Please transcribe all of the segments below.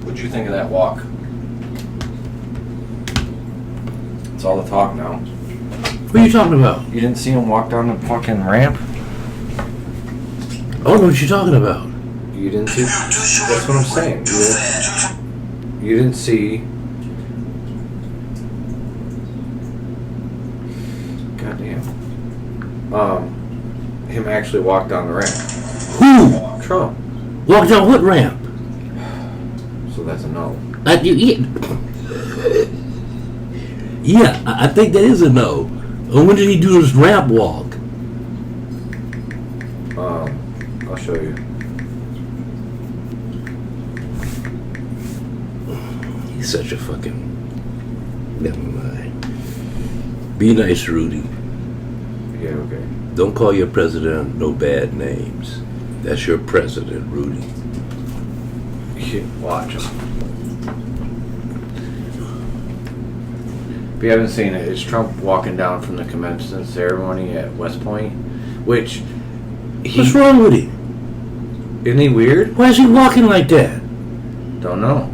What'd you think of that walk? It's all the talk now. What are you talking about? You didn't see him walk down the fucking ramp? I don't know what you're talking about. You didn't see? That's what I'm saying. You didn't see. Goddamn. Him actually walk down the ramp. Who? Trump. Walk down what ramp? So that's a no. Yeah, I think that is a no. When did he do this ramp walk? I'll show you. He's such a fucking... Never mind. Be nice, Rudy. Yeah, okay. Don't call your president no bad names. That's your president, Rudy. Watch him. If you haven't seen it, it's Trump walking down from the commencement ceremony at West Point, which... What's wrong with him? Isn't he weird? Why is he walking like that? Don't know.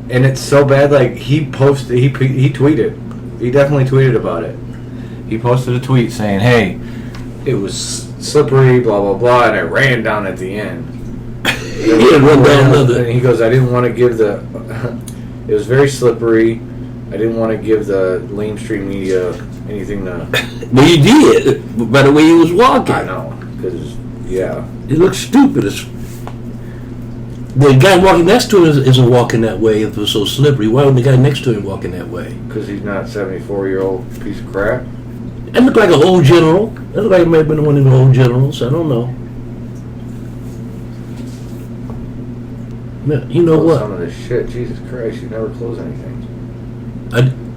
And it's so bad, like, he posted, he tweeted. He definitely tweeted about it. He posted a tweet saying, hey, it was slippery, blah, blah, blah, and I ran down at the end. He didn't run down another. And he goes, I didn't want to give the... it was very slippery. I didn't want to give the mainstream media anything to... But you did, by the way he was walking. I know, because, yeah. It looks stupid. The guy walking next to him isn't walking that way if it was so slippery. Why wouldn't the guy next to him walking that way? Because he's not a 74-year-old piece of crap. That looked like an old general. That looked like it might have been one of the old generals. I don't know. You know what? Some of this shit, Jesus Christ, you never close anything.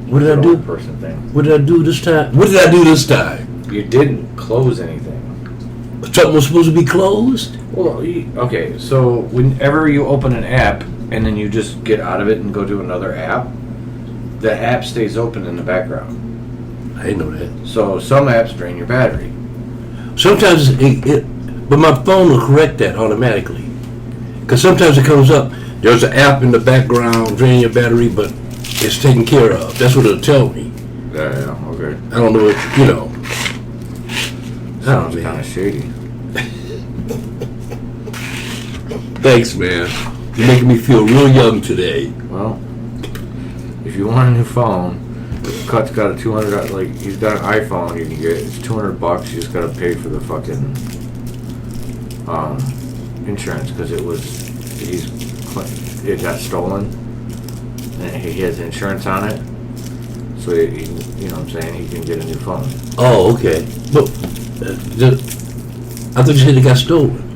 What did I do? Person thing. What did I do this time? What did I do this time? You didn't close anything. Something was supposed to be closed? Well, okay, so whenever you open an app and then you just get out of it and go to another app, the app stays open in the background. I didn't know that. So some apps drain your battery. Sometimes but my phone will correct that automatically. Because sometimes it comes up, there's an app in the background draining your battery, but it's taken care of. That's what it'll tell me. Yeah, okay. I don't know what, Sounds kind of shady. Thanks, man. You're making me feel real young today. Well, if you want a new phone, Cut's got a $200, like, he's got an iPhone you can get. It's $200. You just got to pay for the fucking insurance because it got stolen. And he has insurance on it. So, you know what I'm saying? He can get a new phone. Oh, okay. But I thought you said it got stolen.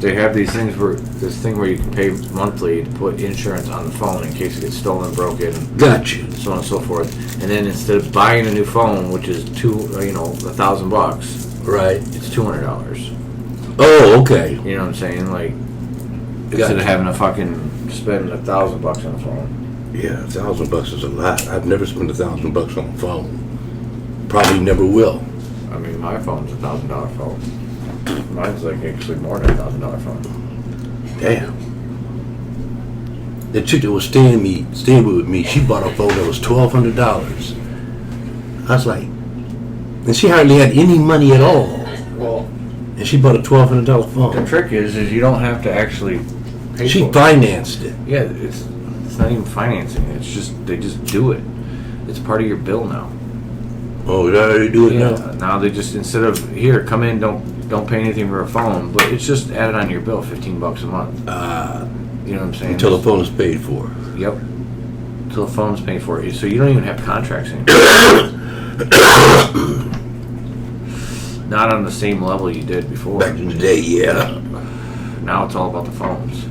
They have these things this thing where you can pay monthly to put insurance on the phone in case it gets stolen, broken, Gotcha. so on and so forth. And then instead of buying a new phone, which is $1,000, right? It's $200. Oh, okay. You know what I'm saying? Like instead of having to fucking spend $1,000 on a phone. Yeah, $1,000 is a lot. I've never spent $1,000 on a phone. Probably never will. I mean, my phone's $1,000 phone. Mine's like actually more than $1,000 phone. Damn. The chick that was staying with me, she bought a phone that was $1,200. I was like, and she hardly had any money at all. Well, and she bought a $1,200 phone. the trick is you don't have to actually pay She for it. financed it. Yeah, it's not even financing. It's just they just do it. It's part of your bill now. Oh, they already do it now? Now they just instead of here, come in, don't pay anything for a phone, but it's just added on your bill, $15 a month. You know what I'm saying? Until the phone is paid for. Yep. Until the phone's paid for, so you don't even have contracts anymore. Not on the same level you did before. Back in the day, yeah. Now it's all about the phones.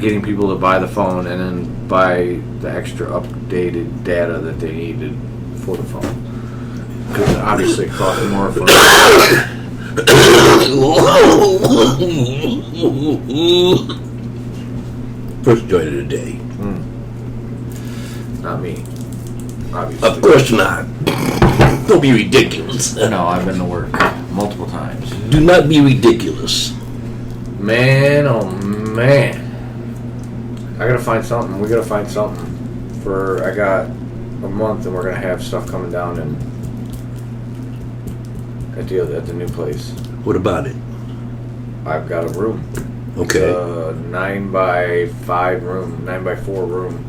Getting people to buy the phone and then buy the extra updated data that they needed for the phone. Because obviously it costs more for First joint of the day. Not me. Obviously. Of course not. Don't be ridiculous. No, I've been to work multiple times. Do not be ridiculous. Man, oh man. I gotta find something. We gotta find something I got a month and we're gonna have stuff coming down at the new place. What about it? I've got a room. Okay. It's a 9x5 room, 9x4 room.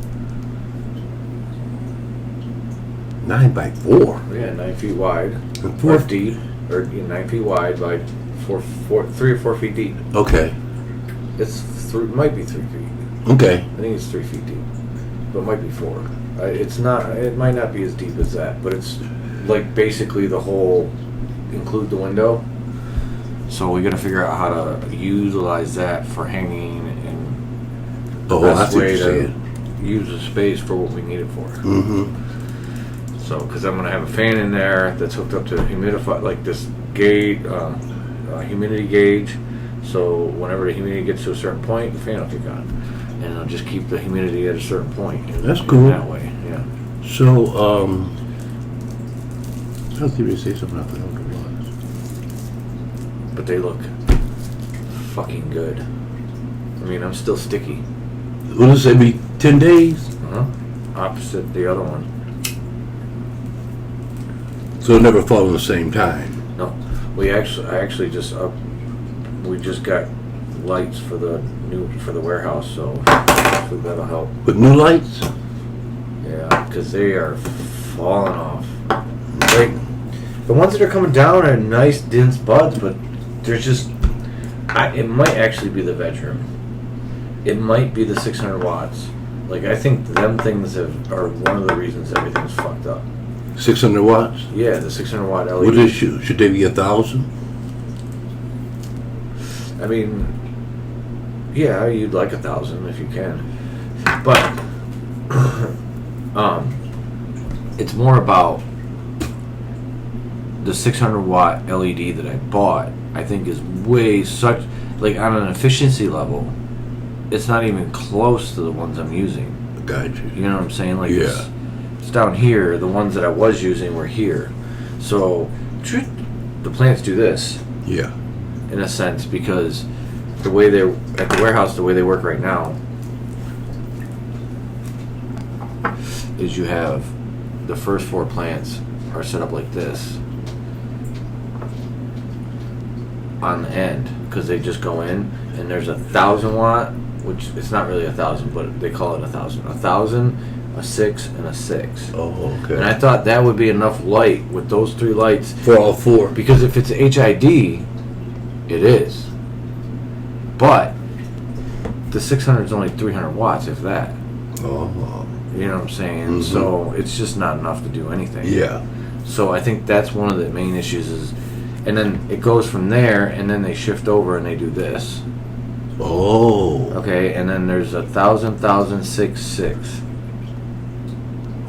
9x4. Yeah, 9 feet wide, And 4 deep, or 9 feet wide by 3 or 4 feet deep. Okay. Might be 3 feet. Okay. I think it's 3 feet deep, but it might be 4. It's not. It might not be as deep as that, but it's like basically the whole, include the window. So we got to figure out how to utilize that for hanging and the best way to use the space for what we need it for. Mm-hmm. So, because I'm gonna have a fan in there that's hooked up to humidify, like this humidity gauge. So whenever the humidity gets to a certain point, the fan will kick on, and it'll just keep the humidity at a certain point. That's cool. That way, yeah. So, I was going to say something else. But they look fucking good. I mean, I'm still sticky. What is it, every 10 days? Opposite the other one. So it never fall at the same time. No, I actually just we just got lights for the warehouse, so hopefully that'll help. With new lights? Yeah, because they are falling off. Like the ones that are coming down are nice dense buds, but they're just. It might actually be the bedroom. It might be the 600 watts. Like I think them things are one of the reasons everything's fucked up. 600 watts? Yeah, the 600 watt LED. What is should they be 1,000? I mean, yeah, you'd like 1,000 if you can, but it's more about the 600 watt LED that I bought. I think is like on an efficiency level, it's not even close to the ones I'm using. Gotcha. You know what I'm saying? Like yeah. It's down here. The ones that I was using were here. So the plants do this. Yeah. In a sense, because the way they're at the warehouse, the way they work right now, is you have the first 4 plants are set up like this on the end because they just go in, and there's 1,000 watt, which it's not really 1,000, but they call it 1,000. 1,000, a 6, and a 6. Oh, okay. And I thought that would be enough light with those 3 lights for all 4. because if it's HID, it is. But the 600 is only 300 watts, if that. Oh. You know what I'm saying? Mm-hmm. So it's just not enough to do anything. Yeah. So I think that's one of the main issues is, and then it goes from there, and then they shift over and they do this. Oh. Okay, and then there's 1,000, 6, 6.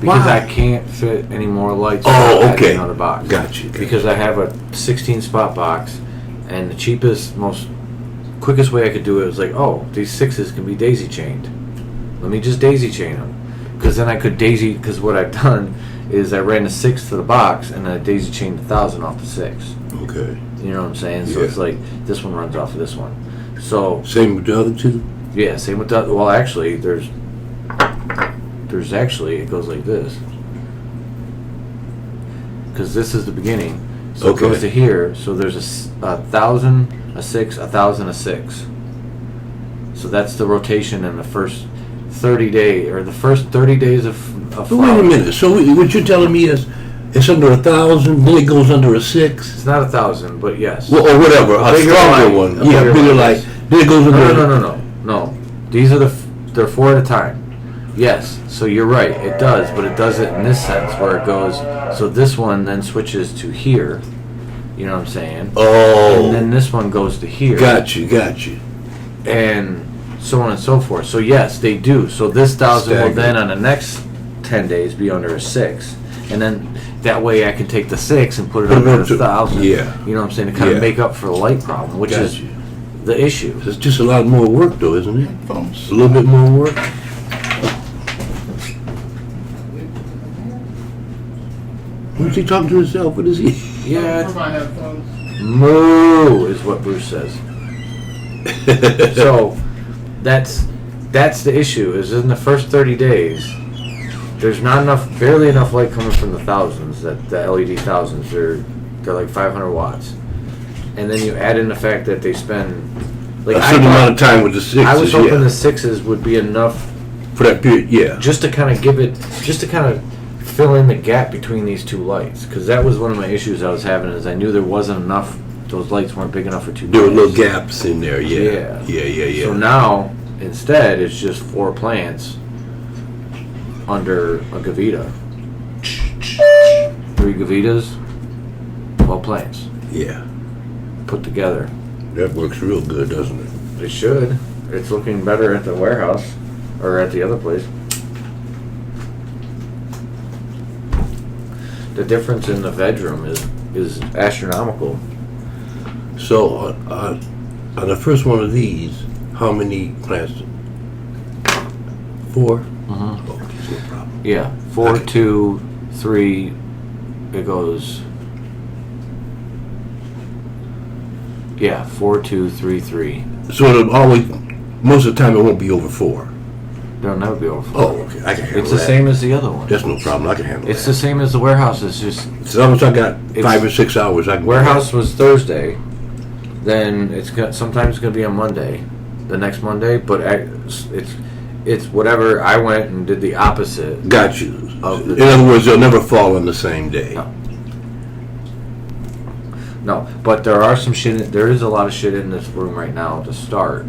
Because Why? I can't fit any more lights. Oh, okay. In another box. Gotcha. Because I have a 16 spot box, and the cheapest, quickest way I could do it was like, oh, these 6s can be daisy chained. Let me just daisy chain them. Because then I could because what I've done is I ran the 6 to the box and I daisy chained 1,000 off the 6. Okay. You know what I'm saying? So Yeah. it's like this one runs off of this one. So same with the other 2? yeah, same with that. Well, actually, it goes like this. Because this is the beginning. So Okay. it goes to here. So there's a 1,000, a 6, 1,000, a 6. So that's the rotation in the first 30 days, or the first 30 days of But wait a minute. So what you're telling me is it's under 1,000, then it goes under a 6? It's not 1,000, but yes. Well, or whatever. A bigger stronger light, one. a Yeah, bigger bigger light, light. Then it goes under No. These are they're 4 at a time. Yes, so you're right, it does, but it does it in this sense where it goes, so this one then switches to here, you know what I'm saying? Oh. And then this one goes to here. Gotcha. And so on and so forth. So yes, they do. So this 1,000 will Staggered. then on the next 10 days be under a 6. And then that way I can take the 6 and put it under the 1,000. Yeah. You know what I'm saying? To kind Yeah. of make up for the light problem, which is Gotcha. the issue. It's just a lot more work, though, isn't it? Phones. A little bit more work. Who's he talking to himself? What is he? Yeah, For my headphones. moo is what Bruce says. So that's the issue. Is in the first 30 days, there's not enough, barely enough light coming from the thousands. That the LED thousands, they're like 500 watts, and then you add in the fact that they spend like a certain amount of time with the sixes. I was hoping the sixes would be enough for that period. Yeah, just to kind of fill in the gap between these two lights, because that was one of my issues I was having. Is I knew there wasn't enough. Those lights weren't big enough for 2 days. There were little gaps in there. Yeah. So now instead it's just 4 plants under a Gavita. 3 Gavitas, 12 plants. Yeah. Put together. That works real good, doesn't it? It should. It's looking better at the warehouse or at the other place. The difference in the bedroom is astronomical. So on the first one of these, how many plants? 4? Mm-hmm. Oh, it's no problem. Yeah, 4, Okay. 2, 3. It goes. Yeah, 4, 2, 3, 3. So it'll always, most of the time, it won't be over 4. They'll never be over 4. Oh, okay. I can handle It's the that. same as the other one. That's no problem. I can handle It's that. the same as the warehouse. It's just As long as I got It's- 5 or 6 hours, I can. warehouse was Thursday. Then sometimes it's gonna be on Monday, the next Monday. But it's whatever. I went and did the opposite. Got you. Of In other words, they'll never fall on the same day. No. No, but there are some shit. There is a lot of shit in this room right now to start,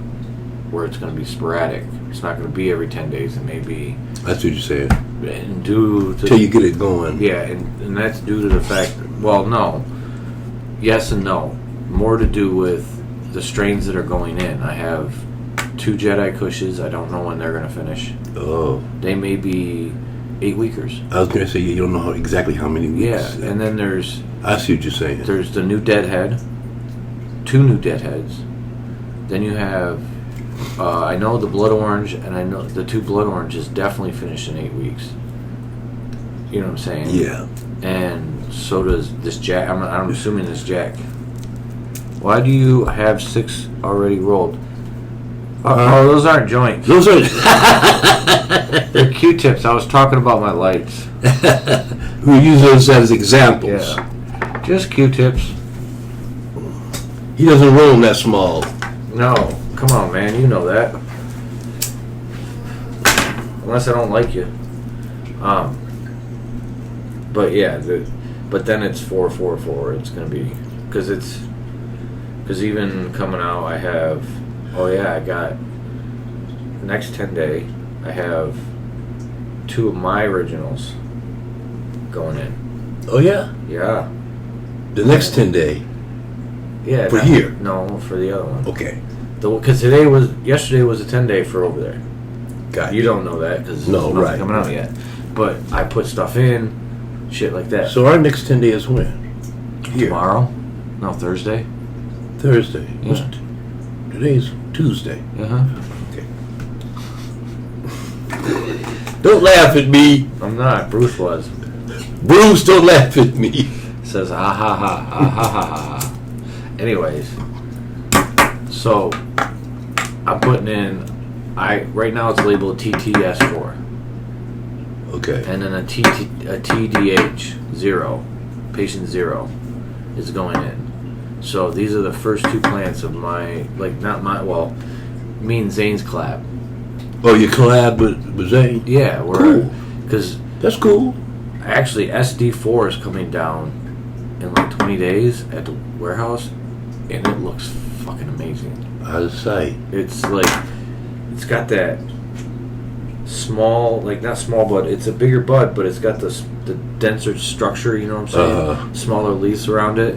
where it's going to be sporadic. It's not going to be every 10 days. It may be, That's what you're saying. and due to Till you get it going. yeah, and that's due to the fact. Well, no, yes and no. More to do with the strains that are going in. I have 2 Jedi Cushes. I don't know when they're going to finish. Oh, They may be 8-weekers. I was going to say you don't know exactly how many Yeah, weeks. and then there's I see what you're saying. the new Deadhead, 2 new Deadheads. Then you have, I know the Blood Orange, and I know the 2 Blood Oranges definitely finish in 8 weeks. You know what I'm saying? Yeah. And so does this Jack. I'm assuming this Jack. Why do you have 6 already rolled? Oh, those aren't joints. Those are They're Q-tips. I was talking about my lights. we use those as examples. Yeah. Just Q-tips. He doesn't roll them that small. No. Come on, man. You know that. Unless I don't like you. But yeah, but then it's 4, 4, 4. It's gonna be because even coming out, I have. Oh yeah, I got next 10 day. I have 2 of my originals going in. Oh yeah. Yeah. The next 10 day. Yeah. For here? No, for the other one. Okay. Because yesterday was a 10 day for over there. Got You don't know that because No, nothing right. coming out yet. But I put stuff in, shit like that. So our next 10 day is when? Here. Tomorrow? No, Thursday. Thursday. Yeah. Today's Tuesday. Uh-huh. Don't laugh at me. I'm not. Bruce was. Bruce, don't laugh at me. Says ah ha ha ah ha ha ha. Anyways, so I'm putting in. Right now it's labeled TTS4, Okay. and then a TDH 0, patient 0, is going in. So these are the first 2 plants of my me and Zane's collab. Oh, you collab with Zane? Yeah, Cool. because That's cool. actually SD4 is coming down in like 20 days at the warehouse, and it looks fucking amazing. Out of sight. It's like it's got that small, like not small bud. It's a bigger bud, but it's got the denser structure. You know what I'm saying? Smaller leaves around it.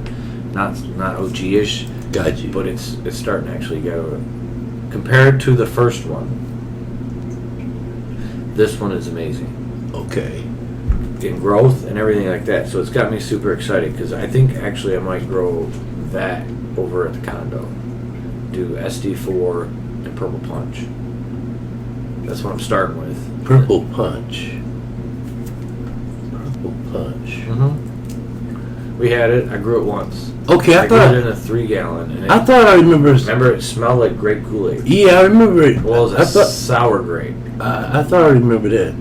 Not OG-ish. Got you. But it's starting to actually go. Compared to the first one, this one is amazing Okay. in growth and everything like that. So it's got me super excited because I think actually I might grow that over at the condo. Do SD4 and Purple Punch. That's what I'm starting with. Purple Punch. Purple Punch. Mm-hmm. We had it. I grew it once. Okay, I grew thought it in a 3-gallon. And I thought I remember. Remember, it smelled like grape Kool-Aid. Yeah, I remember it. Well, it was sour grape. I thought I remember that.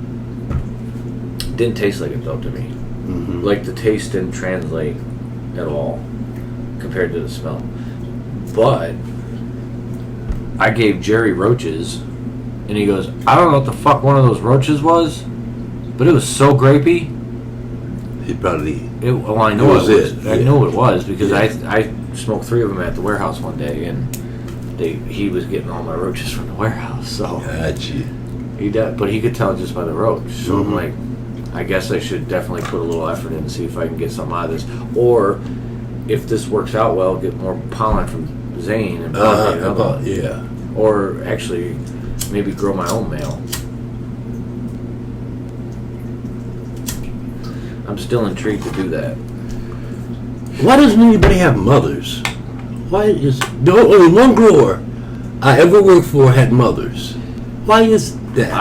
Didn't taste like it though to me. Mm-hmm. Like the taste didn't translate at all compared to the smell. But I gave Jerry roaches, and he goes, I don't know what the fuck one of those roaches was, but it was so grapey. It probably. Well, I know it was it. I knew it was because I smoked 3 of them at the warehouse one day, and he was getting all my roaches from the warehouse. So Gotcha. he did, but he could tell just by the roach. So Mm-hmm. I'm like, I guess I should definitely put a little effort in and see if I can get something out of this, or if this works out well, get more pollen from Zane and Yeah. or actually maybe grow my own male. I'm still intrigued to do that. Why doesn't anybody have mothers? Why is only one grower I ever worked for had mothers? Why is that?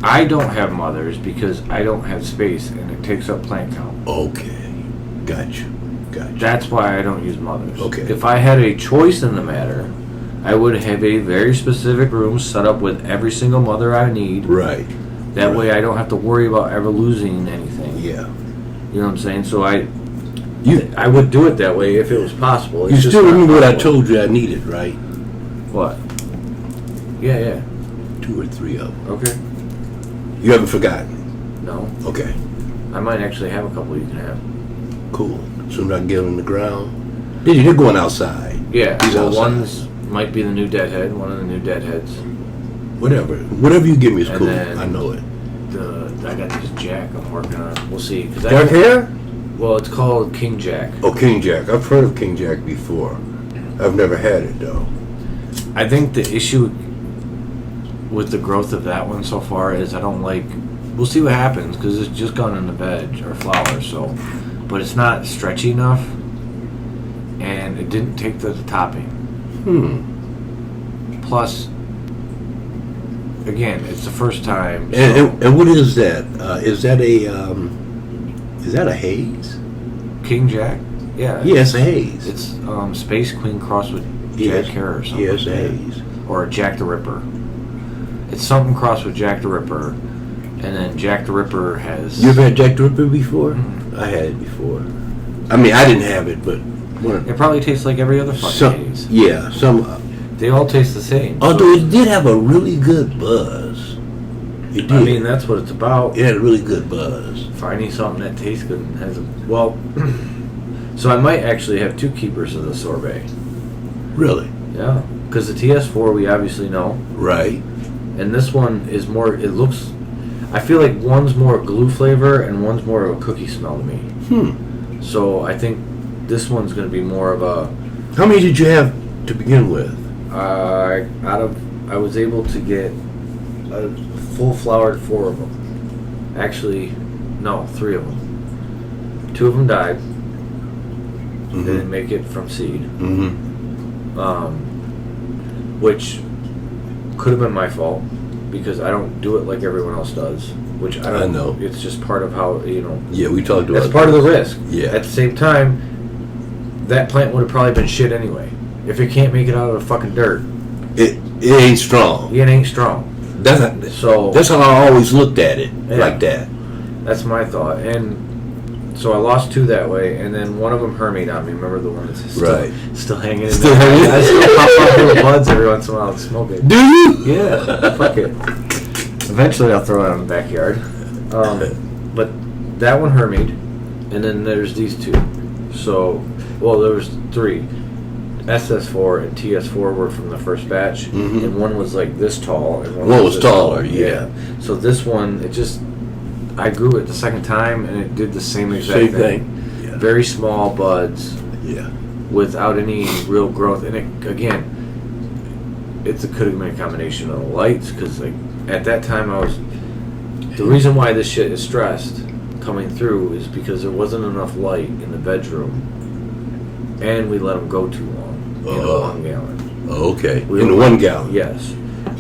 I don't have mothers because I don't have space and it takes up plant count. Okay, gotcha. That's why I don't use mothers. Okay. If I had a choice in the matter, I would have a very specific room set up with every single mother I need. Right. That way I don't have to worry about ever losing anything. Yeah. You know what I'm saying? So I would do it that way if it was possible. It's You just still not remember what I possible. told you I needed, right? What? Yeah. 2 or 3 of them. Okay. You haven't forgotten? No. Okay. I might actually have a couple you can have. Cool. Soon as I can get them in the ground. They're going outside. Yeah. He's Well, outside. one's might be the new Deadhead, one of the new Deadheads. Whatever you give me is And cool. then- I know it. I got this Jack I'm working on. We'll see. 'Cause Dark hair? Well, it's called King Jack. Oh, King Jack. I've heard of King Jack before. I've never had it though. I think the issue with the growth of that one so far is I don't like. We'll see what happens because it's just gone into veg or flower, so. But it's not stretchy enough, and it didn't take the topping. Plus, again, it's the first time. So And what is that? Is that a haze? King Jack, yeah. Yeah, it's a haze. It's Space Queen crossed with Yes. Jack Hare or something. Yeah, it's a haze. Or Jack the Ripper. It's something crossed with Jack the Ripper, and then Jack the Ripper has. You ever had Jack the Ripper before? I had it before. I mean, I didn't have it, but It probably tastes like every other fucking haze. some. They all taste the same. Although it did have a really good buzz. It did. I mean, that's what it's about. It had a really good buzz. Finding something that tastes good and has a well. So I might actually have 2 keepers of the sorbet. Really? Yeah, because the TS4 we obviously know, Right. and this one is more. It looks. I feel like one's more glue flavor and one's more of a cookie smell to me. So I think this one's going to be more of a. How many did you have to begin with? I was able to get a full flowered 4 of them. Actually, no, 3 of them. 2 of them died. They didn't make it from seed. Which could have been my fault because I don't do it like everyone else does. Which I don't know. It's just part of how Yeah, we talked about that's part of the risk. Yeah. At the same time, that plant would have probably been shit anyway. If it can't make it out of the fucking dirt, It ain't strong. it ain't strong. That's how I always looked at it, Yeah. like that. That's my thought. And so I lost 2 that way, and then one of them hermied on me. Remember the one that's still hanging in Still there? hanging? I still pop out little buds every once in a while and smoke it. Do you? Yeah, fuck it. Eventually I'll throw it out in the backyard. But that one hermied, and then there's these 2. So, well, there was 3. SS4 and TS4 were from the first batch, and one was like this tall, and One was this taller, tall. yeah. So this one, I grew it the second time, and it did the same exact Same thing. Yeah. Very small buds, Yeah. without any real growth. And it could have been a combination of the lights, because like at that time the reason why this shit is stressed coming through is because there wasn't enough light in the bedroom, and we let them go too long in a 1 gallon. Oh, okay. We In were the 1 gallon. Yes,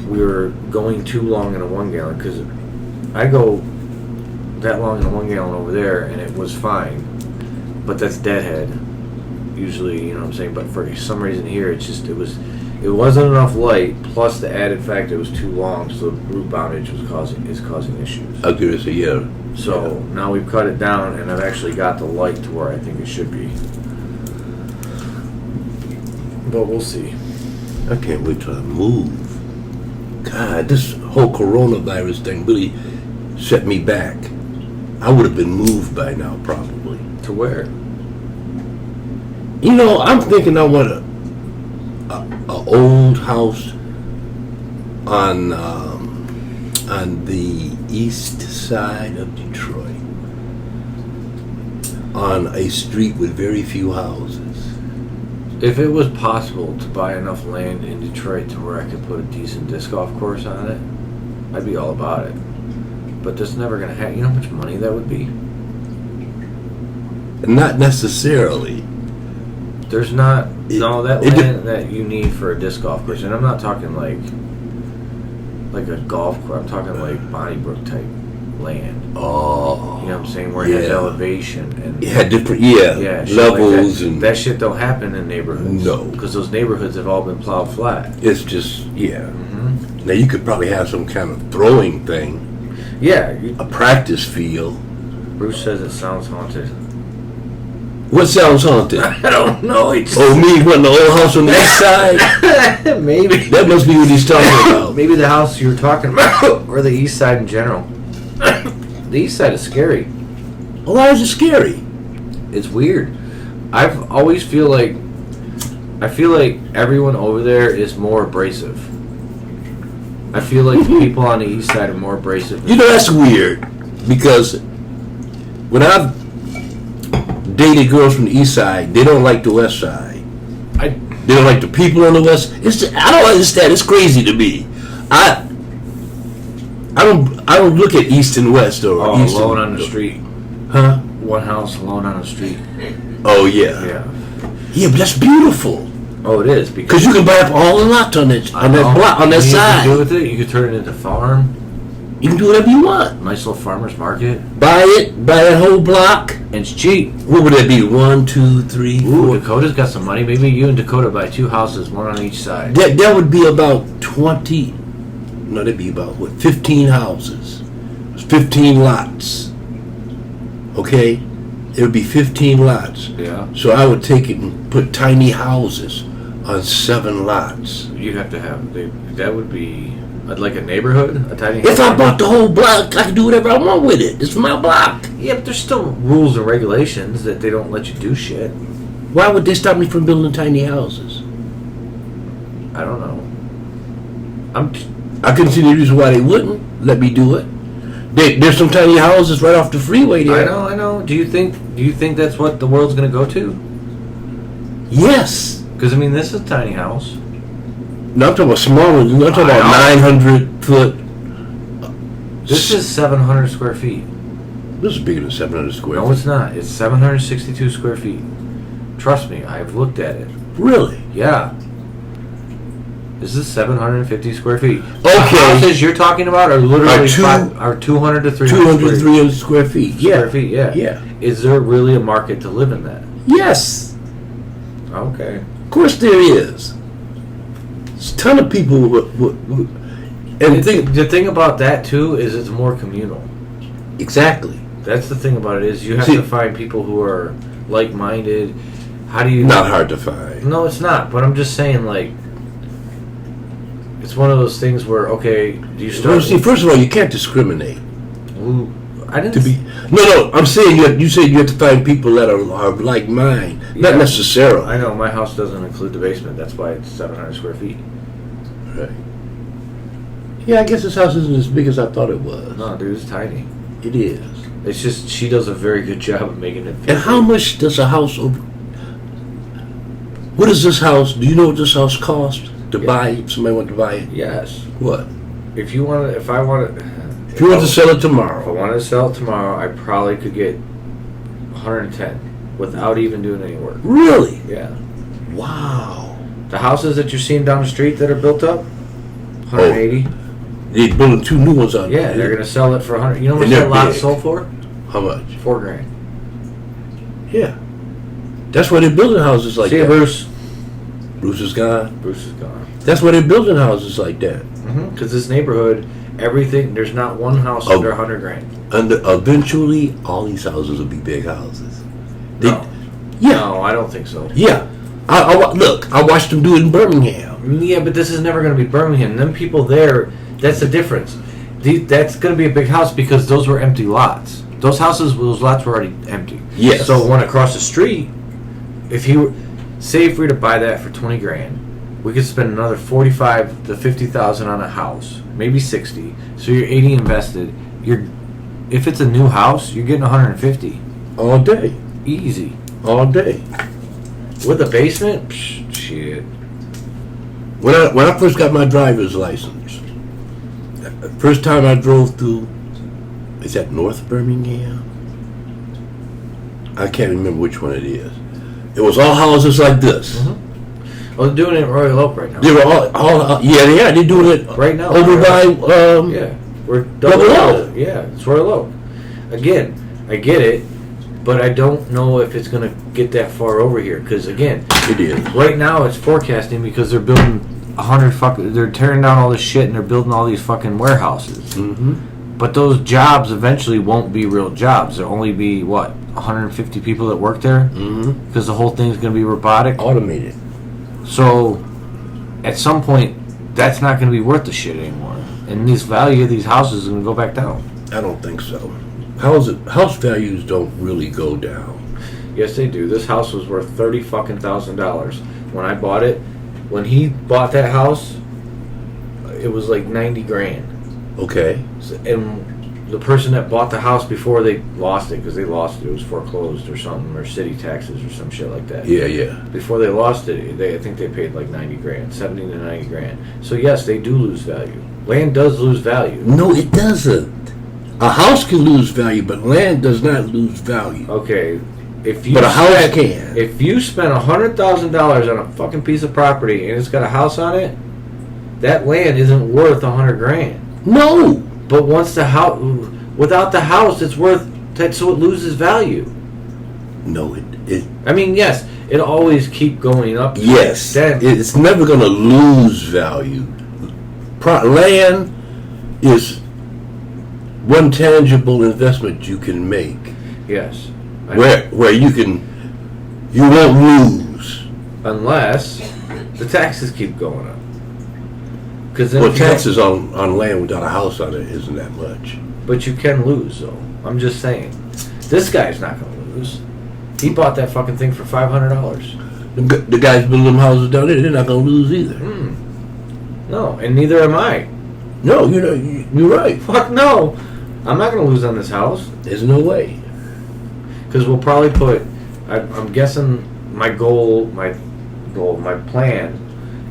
we were going too long in a 1 gallon because I go that long in a 1 gallon over there, and it was fine. But that's Deadhead. Usually, you know what I'm saying. But for some reason here, it wasn't enough light. Plus the added fact it was too long, so the root bondage is causing issues. I was gonna say yeah. So now we've cut it down, and I've actually got the light to where I think it should be. But we'll see. I can't wait till I move. God, this whole coronavirus thing really set me back. I would have been moved by now, probably. To where? You know, I'm thinking I want a old house on the east side of Detroit, on a street with very few houses. If it was possible to buy enough land in Detroit to where I could put a decent disc golf course on it, I'd be all about it. But that's never going to happen. You know how much money that would be? Not necessarily. There's not... No, that land that you need for a disc golf course, and I'm not talking like a golf course. I'm talking like Bonnybrook type land. Oh. You know what I'm saying? Where it has elevation. And different, levels. Like that shit don't happen in neighborhoods. No. Because those neighborhoods have all been plowed flat. It's just, Mm-hmm. Now you could probably have some kind of throwing thing. Yeah. A practice field. Bruce says it sounds haunted. What sounds haunted? I don't know. Me wanting the old house on the east side? Maybe. That must be what he's talking about. Maybe the house you were talking about, or the east side in general. The east side is scary. Well, why is it scary? It's weird. I feel like everyone over there is more abrasive. I feel like the people on the east side are more abrasive. You know, that's weird, because when I've dated girls from the east side, they don't like the west side. They don't like the people on the west. I don't understand. It's crazy to me. I don't look at east and west or east alone on the street. Huh? One house alone on the street. Oh yeah. Yeah, but that's beautiful. Oh, it is, because you can buy up all the lots on that block, on that side. You can do with it. You can turn it into farm. You can do whatever you want. Nice little farmer's market. Buy that whole block. And it's cheap. What would that be? 1, 2, 3, 4. Ooh, Dakota's got some money. Maybe you and Dakota buy 2 houses, one on each side. That would be about 20. No, that'd be about 15 houses. 15 lots. Okay? It would be 15 lots. Yeah. So I would take it and put tiny houses on 7 lots. You'd have to have... That would be... Like a neighborhood? A tiny... If I bought the whole block, I could do whatever I want with it. It's my block. Yeah, but there's still rules and regulations that they don't let you do shit. Why would they stop me from building tiny houses? I don't know. I couldn't see the reason why they wouldn't let me do it. There's some tiny houses right off the freeway there. I know. Do you think that's what the world's going to go to? Yes. Because, I mean, this is a tiny house. No, I'm talking about small ones. I'm talking about 900 foot. This is 700 square feet. This is bigger than 700 square feet. No, it's not. It's 762 square feet. Trust me, I've looked at it. Really? Yeah. This is 750 square feet. Okay. The houses you're talking about are literally are 200 to 300 200 to 300 square feet. Yeah. Square feet, yeah. Yeah. Is there really a market to live in that? Yes. Okay. Of course there is. There's a ton of people and the thing about that too is it's more communal. Exactly. That's the thing about it is you have to find people who are like-minded. How do you... Not hard to find. No, it's not. But I'm just saying, like, it's one of those things where, okay, do you start... Well, see, first of all, you can't discriminate. Ooh, I didn't... No, I'm saying you said you have to find people that are like mine. Not necessarily. I know, my house doesn't include the basement. That's why it's 700 square feet. Right. Yeah, I guess this house isn't as big as I thought it was. No, dude, it's tiny. It is. It's just, she does a very good job of making it fit. And how much does a house... What is this house... Do you know what this house cost to buy? If somebody wanted to buy it? Yes. What? If you want to... If I want to... If you want to sell it tomorrow. If I wanted to sell it tomorrow, I probably could get 110 without even doing any work. Really? Yeah. Wow. The houses that you're seeing down the street that are built up, 180. They're building 2 new ones out there. Yeah, they're gonna sell it for 100. You know what And that they're lot big. sold for? How much? $4,000. Yeah. That's why they're building houses like See that. you, Bruce. Bruce is gone. Bruce is gone. That's why they're building houses like that. Because this neighborhood, everything, there's not one house Oh. under $100,000. And eventually, all these houses will be big houses. No. Yeah. No, I don't think so. Yeah. Look, I watched them do it in Birmingham. Yeah, but this is never going to be Birmingham. Them people there, that's the difference. That's going to be a big house because those were empty lots. Those lots were already empty. Yes. So one across the street, if we were to buy that for $20,000, we could spend another $45,000 to $50,000 on a house, maybe $60,000. So you're $80,000 invested. If it's a new house, you're getting $150,000 All day. easy All day. with a basement. Psh, shit. When I first got my driver's license, the first time I drove through, is that North Birmingham? I can't remember which one it is. It was all houses like this. Well, they're doing it in Royal Oak right now. They were all yeah, they're doing it Right now. over by Yeah, we're Double Oak. Yeah, it's Royal Oak. Again, I get it, but I don't know if it's gonna get that far over here. Because again, It is. right now it's forecasting because they're building they're tearing down all this shit and they're building all these fucking warehouses. Mm-hmm. But those jobs eventually won't be real jobs. There'll only be 150 people that work there Mm-hmm. because the whole thing's gonna be robotic. Automated. So, at some point, that's not going to be worth the shit anymore, and this value of these houses is going to go back down. I don't think so. House values don't really go down. Yes, they do. This house was worth $30,000 when I bought it. When he bought that house, it was like $90,000. Okay. And the person that bought the house before they lost it, because they lost it, it was foreclosed or something, or city taxes or some shit like that. Yeah. Before they lost it, I think they paid like $90,000, $70,000 to $90,000. So yes, they do lose value. Land does lose value. No, it doesn't. A house can lose value, but land does not lose value. Okay, if you But a house can. If you spend $100,000 on a fucking piece of property and it's got a house on it, that land isn't worth $100,000. No. But once the house, without the house, it's worth that, so it loses value. No, it I mean, yes, it'll always keep going up. to yes. an extent. It's never going to lose value. Land is one tangible investment you can make. Yes. Where you won't lose. Unless the taxes keep going up. Because Well, taxes on land without a house on it isn't that much. But you can lose, though. I'm just saying. This guy's not going to lose. He bought that fucking thing for $500. The guys building them houses down there, they're not going to lose either. No, and neither am I. No, you're right. Fuck no. I'm not going to lose on this house. There's no way. Because we'll probably put, I'm guessing my plan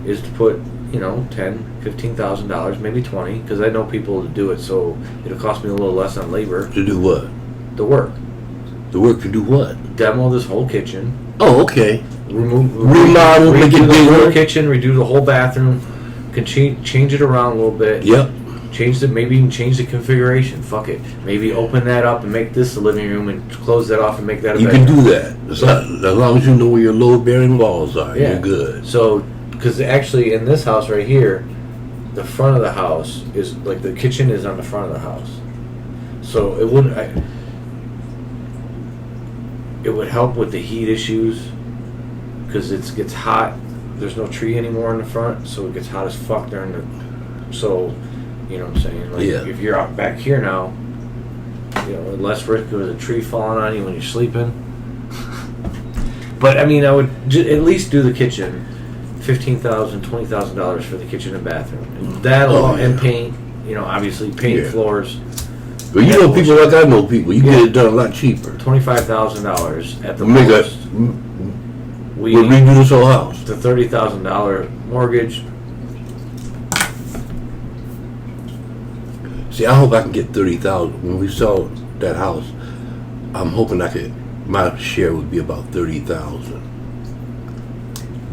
is to put, $10,000, $15,000, maybe $20,000, because I know people to do it, so it'll cost me a little less on labor. To do what? The work. The work to do what? Demo this whole kitchen. Oh, okay. Remodel, make it redo the whole bigger. kitchen, redo the whole bathroom, can change it around a little bit. Yep. Maybe even change the configuration. Fuck it. Maybe open that up and make this the living room and close that off and make that a You bedroom. can do that. As long as you know where your load-bearing walls are, Yeah. you're good. So, because actually in this house right here, the front of the house is, like, the kitchen is on the front of the house. So it wouldn't... it would help with the heat issues because it gets hot. There's no tree anymore in the front, so it gets hot as fuck during the... So, you know what I'm saying? Like, Yeah. if you're out back here now, less risk of a tree falling on you when you're sleeping. But, I mean, I would at least do the kitchen. $15,000, $20,000 for the kitchen and bathroom. And and paint, obviously paint floors. But you know people like I know people. You get it done a lot cheaper. $25,000 at the We'll redo this whole house. The $30,000 mortgage. See, I hope I can get $30,000 when we sell that house. I'm hoping my share would be about $30,000.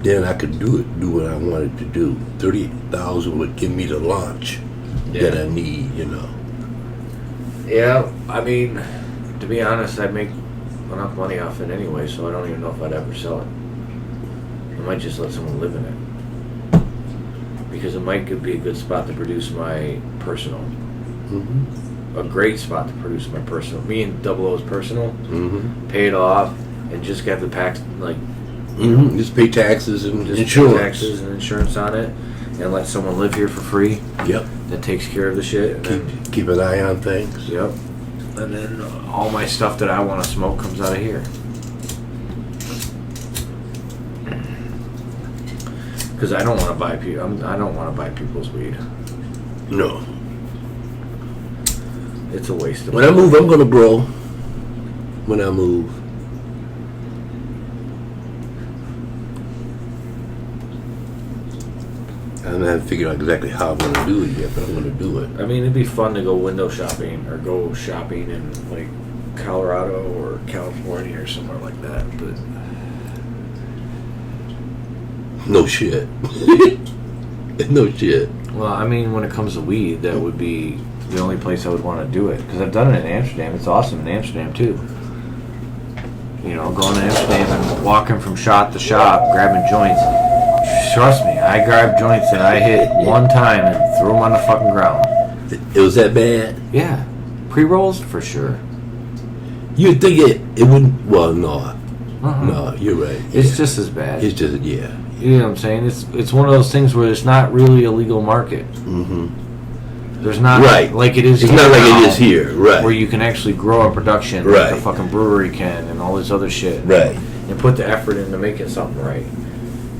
Then I could do what I wanted to do. $30,000 would give me the launch. that I need, you know. Yeah, I mean, to be honest, I make enough money off it anyway, so I don't even know if I'd ever sell it. I might just let someone live in it. Because it might be a good spot to produce my personal. Mm-hmm. A great spot to produce my personal. Me and Double O's personal. Mm-hmm. Pay it off and just get the packs, like, Mm-hmm. Just pay taxes and just insurance. pay taxes and insurance on it, and let someone live here for free. Yep. That takes care of the shit. And Keep an eye on things. yep. And then all my stuff that I want to smoke comes out of here. Because I don't want to buy I don't want to buy people's weed. No. It's a waste of When I money. move, I'm gonna grow. When I move. I haven't figured out exactly how I'm gonna do it yet, but I'm gonna do it. I mean, it'd be fun to go window shopping or go shopping in like Colorado or California or somewhere like that. But No shit. No shit. well, I mean, when it comes to weed, that would be the only place I would want to do it, because I've done it in Amsterdam. It's awesome in Amsterdam too. You know, going to Amsterdam and walking from shop to shop, grabbing joints. Trust me, I grabbed joints that I hit one time and threw them on the fucking ground. It was that bad? Yeah, pre-rolls for sure. You'd think it wouldn't. Well, no. Uh-uh. No, you're right. It's Yeah. just as bad. It's just, yeah. You know what I'm saying? It's one of those things where it's not really a legal market. Mm-hmm. There's not Right. like it is. It's here not like now, it is here, right? where you can actually grow a production Right. like a fucking brewery can and all this other shit. Right. And put the effort into making something right.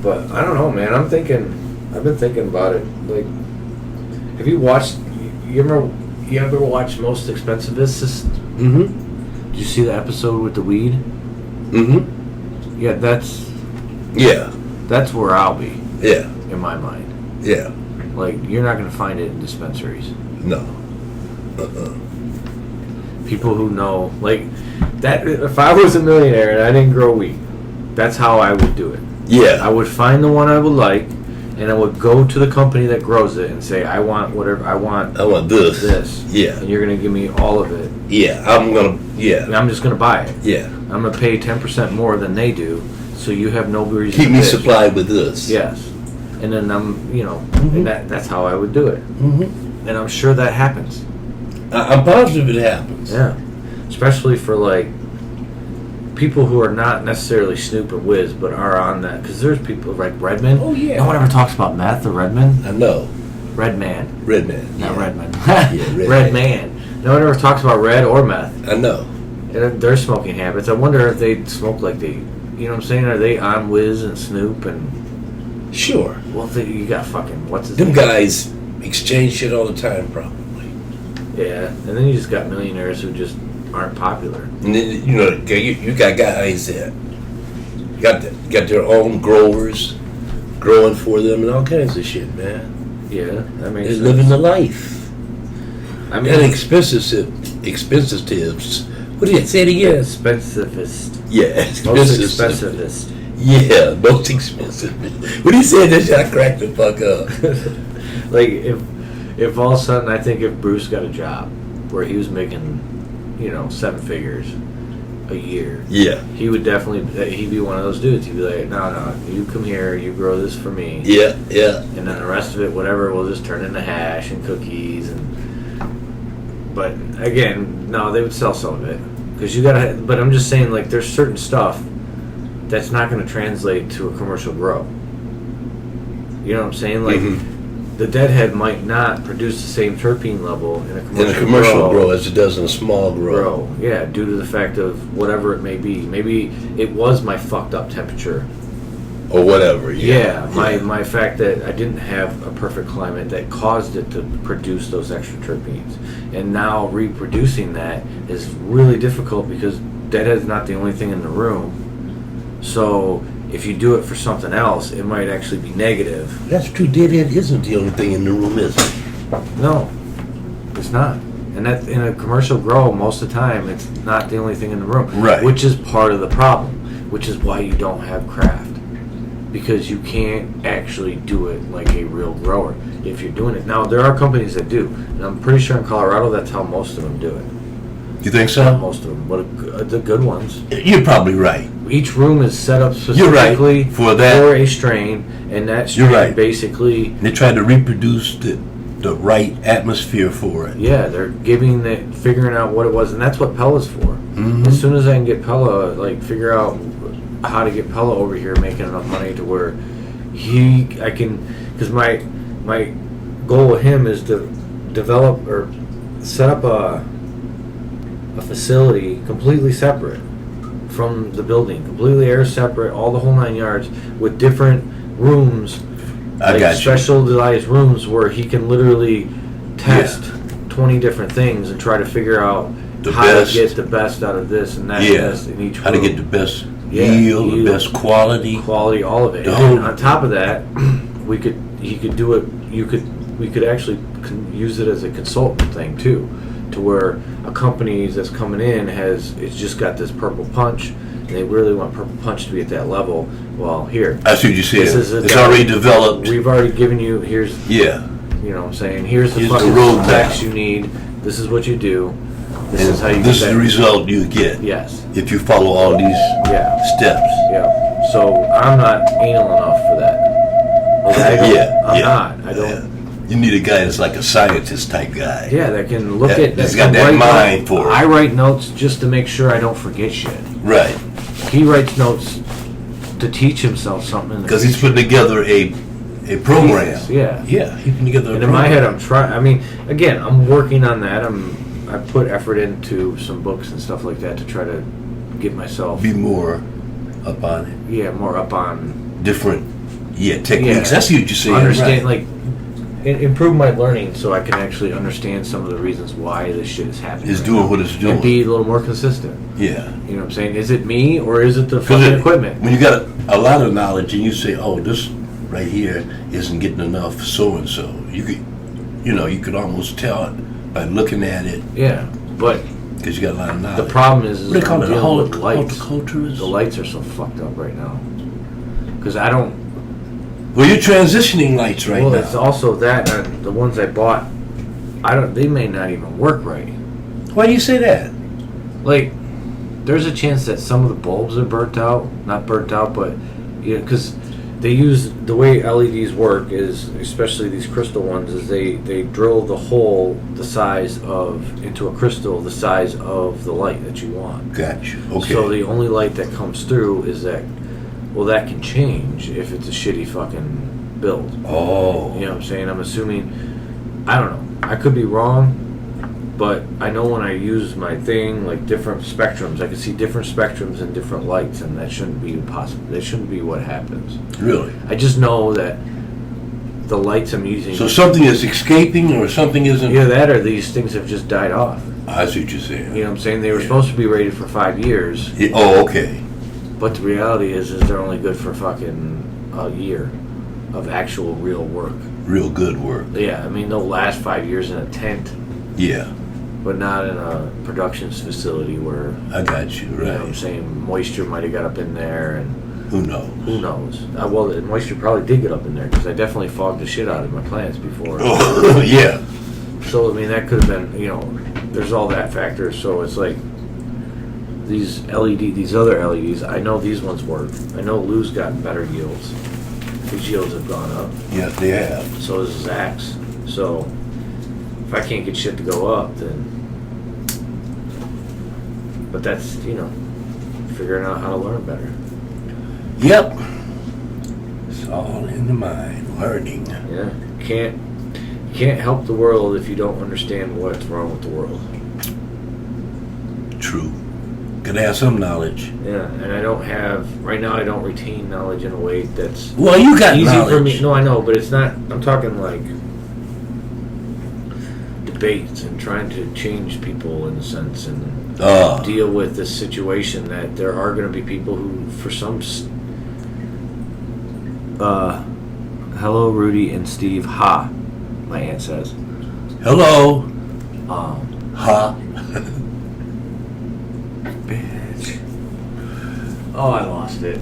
But I don't know, man. I've been thinking about it. Like, have you watched? You ever watch Most Expensivest? Mm-hmm. Did you see the episode with the weed? Mm-hmm. Yeah, that's where I'll be Yeah. in my mind. Yeah. Like, you're not going to find it in dispensaries. No. Uh-uh. People who know, like, that. If I was a millionaire and I didn't grow weed, that's how I would do it. Yeah. I would find the one I would like, and I would go to the company that grows it and say, I want whatever, I want this. this. Yeah. And you're going to give me all of it. Yeah. I'm gonna. And Yeah. I'm just going to buy it. Yeah. I'm going to pay 10% more than they do, so you have no reason Keep to me bitch. supplied with this. Yes. And then Mhm. and that's how I would do it. Mm-hmm. And I'm sure that happens. I'm positive it happens. Yeah. Especially for, like, people who are not necessarily Snoop or Wiz, but are on that. Because there's people like Redman. Oh, yeah. No one ever talks about meth or Redman. I know. Redman. Redman. Not Yeah. Redman. Redman. Red Man. No one ever talks about Red or meth. I know. And their smoking habits. I wonder if they smoke like they, you know what I'm saying? Are they on Wiz and Snoop and... Sure. Well, you got fucking, what's his Them name? guys exchange shit all the time, probably. Yeah. And then you just got millionaires who just aren't popular. And then, you got guys that got their own growers growing for them and all kinds of shit, man. Yeah, that makes They're sense. living the life. I mean, And expensive tips. What did you say it again? expensivest. Yeah, Most expensivest. Yeah, most expensive. When he said that, I cracked the fuck up. Like, if all of a sudden, I think if Bruce got a job where he was making, 7 figures a year, Yeah, he would definitely, he'd be one of those dudes. He'd be like, no, you come here, you grow this for me. yeah. And then the rest of it, whatever, we'll just turn into hash and cookies. But again, no, they would sell some of it. Because you gotta, but I'm just saying, like, there's certain stuff that's not going to translate to a commercial grow. You know what I'm saying? Like, the Deadhead might not produce the same terpene level in a commercial, grow as it does in a small grow. Yeah, due to the fact of whatever it may be. Maybe it was my fucked up temperature. Or whatever. My fact that I didn't have a perfect climate that caused it to produce those extra terpenes. And now reproducing that is really difficult because Deadhead's not the only thing in the room. So if you do it for something else, it might actually be negative. That's true. Deadhead isn't the only thing in the room, is it? No, it's not. And that in a commercial grow, most of the time, it's not the only thing in the room. Right. Which is part of the problem. Which is why you don't have craft. because you can't actually do it like a real grower if you're doing it. Now, there are companies that do, and I'm pretty sure in Colorado that's how most of them do it. You think Not so? most of them, but the good ones. You're probably right. Each room is set up You're right. specifically For that. for a strain, and that strain You're right. basically, They try to reproduce the right atmosphere for it. yeah, they're figuring out what it was, and that's what Pella's for. Mm-hmm. As soon as I can get Pella, like figure out how to get Pella over here making enough money to where I can, because my goal with him is to develop or set up a facility completely separate from the building, completely air separate, all the whole 9 yards, with different rooms, I got you. specialized rooms where he can literally test 20 different things and try to figure out The how best. to get the best out of this and that and Yeah. this in each room. How to get the best Yeah, yield, the yield. best quality. Quality, all of it. The And whole- on top of that, he could do it. We could actually use it as a consultant thing too, to where a company that's coming in it's just got this purple punch, and they really want purple punch to be at that level. Well, here, I see what you said. this is a It's guy- already developed. We've already given you. Here's, Yeah. you know what I'm saying, here's the Here's the fucking roadmap. specs you need. This is what you do. This And is how you. this get is the that. result you get Yes. if you follow all these Yeah. steps. Yeah. So I'm not anal enough for that. Like, I don't, Yeah, I'm yeah, not. I don't. yeah. You need a guy that's like a scientist type guy. Yeah, that can look That- at. that's can got that write mind notes. for it. I write notes just to make sure I don't forget shit. Right. He writes notes to teach himself something. in the Because he's future. putting together a program. Jesus, yeah. Yeah, he's putting together a And in program. my head, I'm trying. I mean, again, I'm working on that. I put effort into some books and stuff like that to try to get myself Be more up on it. more up on Different, techniques. Yeah. I see what you're saying. understand right. improve my learning so I can actually understand some of the reasons why this shit is happening. It's right doing now. what it's doing. And be a little more consistent. Yeah. You know what I'm saying? Is it me or is it the 'Cause fucking equipment? when you got a lot of knowledge and you say, "Oh, this right here isn't getting enough," so and so, you could almost tell it by looking at it Yeah, but because you got a lot of knowledge. the problem is What do they call I'm it? dealing with lights. Horticulturist? The lights are so fucked up right now. Because I don't. Well, you're transitioning lights right Well, now. it's also that the ones I bought, they may not even work right. Why do you say that? Like, there's a chance that some of the bulbs are burnt out. Not burnt out, but because they use the way LEDs work is, especially these crystal ones, is they drill the hole into a crystal the size of the light that you want. Gotcha. Okay. So the only light that comes through is that. Well, that can change if it's a shitty fucking build. oh. You know what I'm saying? I'm assuming. I don't know. I could be wrong, but I know when I use my thing, like different spectrums, I can see different spectrums and different lights, and that shouldn't be possible. That shouldn't be what happens. Really? I just know that the lights I'm using. So something is escaping or something isn't. Either that or these things have just died off. I see what you're saying. You know what I'm saying? They were Yeah. supposed to be rated for 5 years, Yeah, oh, okay. but the reality is they're only good for fucking a year of actual real work. Real good work. Yeah, I mean, they'll last 5 years in a tent, Yeah, but not in a production facility where, I got you. you know what I'm Right. saying, moisture might have got up in there, and Who knows? who knows. Well, the moisture probably did get up in there, because I definitely fogged the shit out of my plants before. Oh, yeah. So, I mean, that could have been, there's all that factor, so it's like, these other LEDs, I know these ones work. I know Lou's gotten better yields. His yields have gone up. Yeah, they have. So does Zach's. So if I can't get shit to go up, then. But that's figuring out how to learn better. Yep. It's all in the mind. Learning. Yeah, you can't help the world if you don't understand what's wrong with the world. True. Gotta have some knowledge. Yeah, and I don't retain knowledge in a way that's Well, you got easy knowledge. for me. No, I know, but it's not. I'm talking like debates and trying to change people in a sense and deal with this situation that there are going to be people who, for some. Hello, Rudy and Steve. Ha, my aunt says. Hello. Um, Ha. bitch. Oh, I lost it.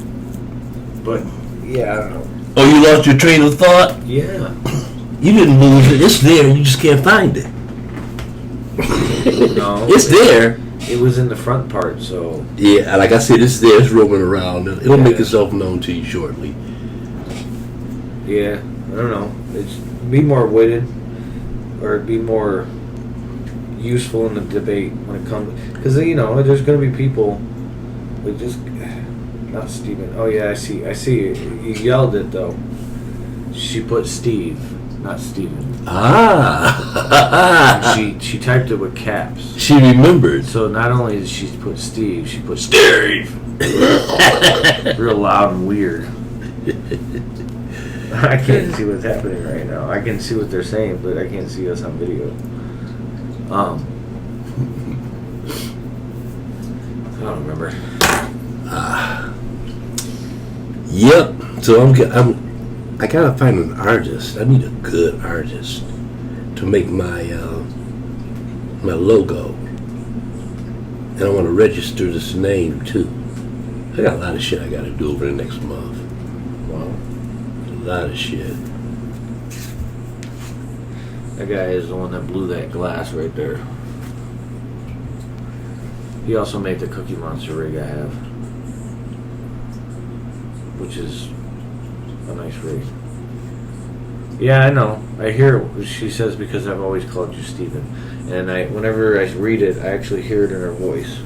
But Yeah, I don't know. Oh, you lost your train of thought? Yeah. You didn't lose it. It's there. You just can't find it. No. It's there. It was in the front part, so. Yeah, like I said, it's there. It's roaming around. It'll make itself known to you shortly. Yeah, I don't know. It's be more witted, or be more useful in the debate when it comes, because you know there's going to be people like just not Steven. Oh yeah, I see. You yelled it though. She put Steve, not Steven. Ah. she typed it with caps. She remembered. So not only did she put Steve, she put Steve. Real loud and weird. I can't see what's happening right now. I can see what they're saying, but I can't see us on video. I don't remember. Yep. So I gotta find an artist. I need a good artist to make my my logo, and I want to register this name too. I got a lot of shit I gotta do over the next month. Wow. A lot of shit. That guy is the one that blew that glass right there. He also made the Cookie Monster rig I have, which is a nice rig. Yeah, I know. I hear what she says because I've always called you Steven. And whenever I read it, I actually hear it in her voice.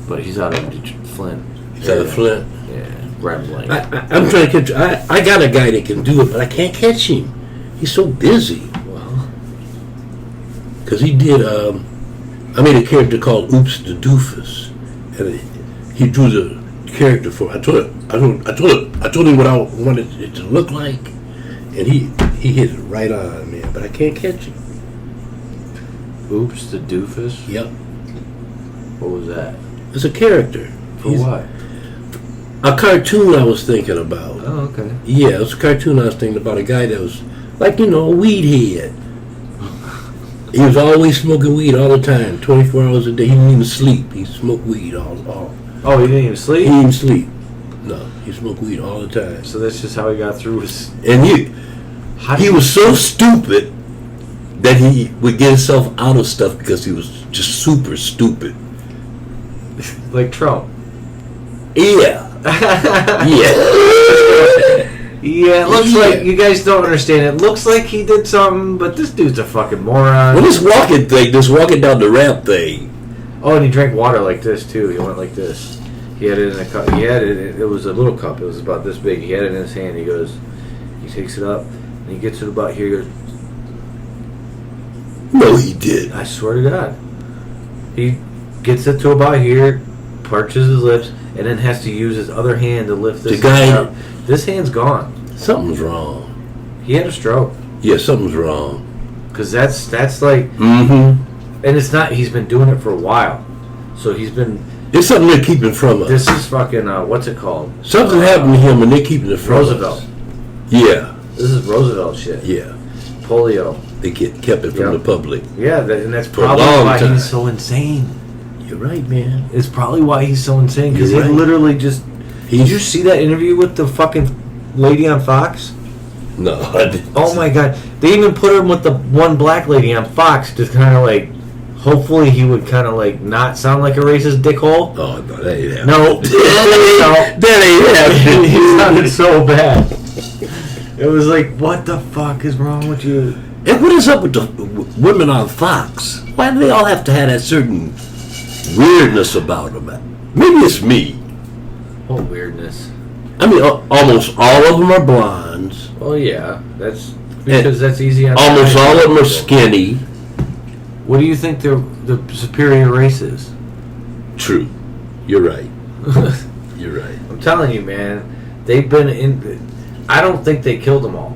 But he's out of Flint. He's out of Flint? Yeah, Red Blank. I'm trying to catch. I got a guy that can do it, but I can't catch him. He's so busy. Well, because he did. I made a character called Oops the Doofus, and he drew the character for. I told him what I wanted it to look like, and he hit it right on, man. But I can't catch him. Oops the Doofus? Yep. What was that? It's a character. For what? A cartoon I was thinking about. Oh, okay. Yeah, it was a cartoon I was thinking about. A guy that was like, a weed head. He was always smoking weed all the time, 24 hours a day. He didn't even sleep. He smoked weed all. Oh, he didn't even sleep? He didn't even sleep. No, he smoked weed all the time. So that's just how he got through his... And he was so stupid that he would get himself out of stuff because he was just super stupid. Like Trump. Yeah. Yeah. Yeah, it looks like you guys don't understand. It looks like he did something, but this dude's a fucking moron. Well, this walking down the ramp thing. Oh, and he drank water like this too. He went like this. He had it in a cup. He had it. It was a little cup. It was about this big. He had it in his hand. He takes it up, and he gets it about here. He goes. No, he did. I swear to God. He gets it to about here, parches his lips, and then has to use his other hand to lift this hand up. This hand's gone. Something's wrong. He had a stroke. Yeah, something's wrong. Because that's like... Mm-hmm. And it's not... He's been doing it for a while. So he's been... It's something they're keeping from us. This is fucking... what's it called? Something happened to him and they're keeping it from Roosevelt. us. Yeah. This is Roosevelt shit. Yeah. Polio. They kept it from the public. Yeah, and that's For a probably long why time. he's so insane. You're right, man. It's probably why he's so insane. Because he You're right. literally just... Did you see that interview with the fucking lady on Fox? No, I didn't. Oh my God. They even put him with the one black lady on Fox to kind of like... Hopefully he would kind of like not sound like a racist dickhole. Oh, no, that ain't happening. No. That ain't happening. He sounded so bad. It was like, what the fuck is wrong with you? And what is up with the women on Fox? Why do they all have to have that certain weirdness about them? Maybe it's me. What weirdness? I mean, almost all of them are blondes. Oh yeah, that's because that's easy. On Almost all of them are skinny. What do you think the superior race is? True. You're right. You're right. I'm telling you, man. They've been in... I don't think they killed them all.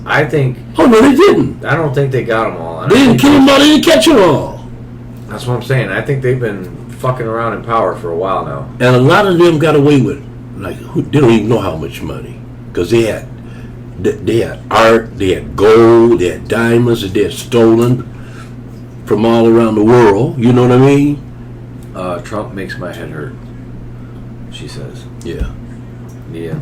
I think... Oh, no, they didn't. I don't think they got them all. They didn't kill them all. They didn't catch them all. That's what I'm saying. I think they've been fucking around in power for a while now. And a lot of them got away with, like, they don't even know how much money. Because they had art, they had gold, they had diamonds that they had stolen from all around the world. You know what I mean? Trump makes my head hurt. she says. Yeah. Yeah.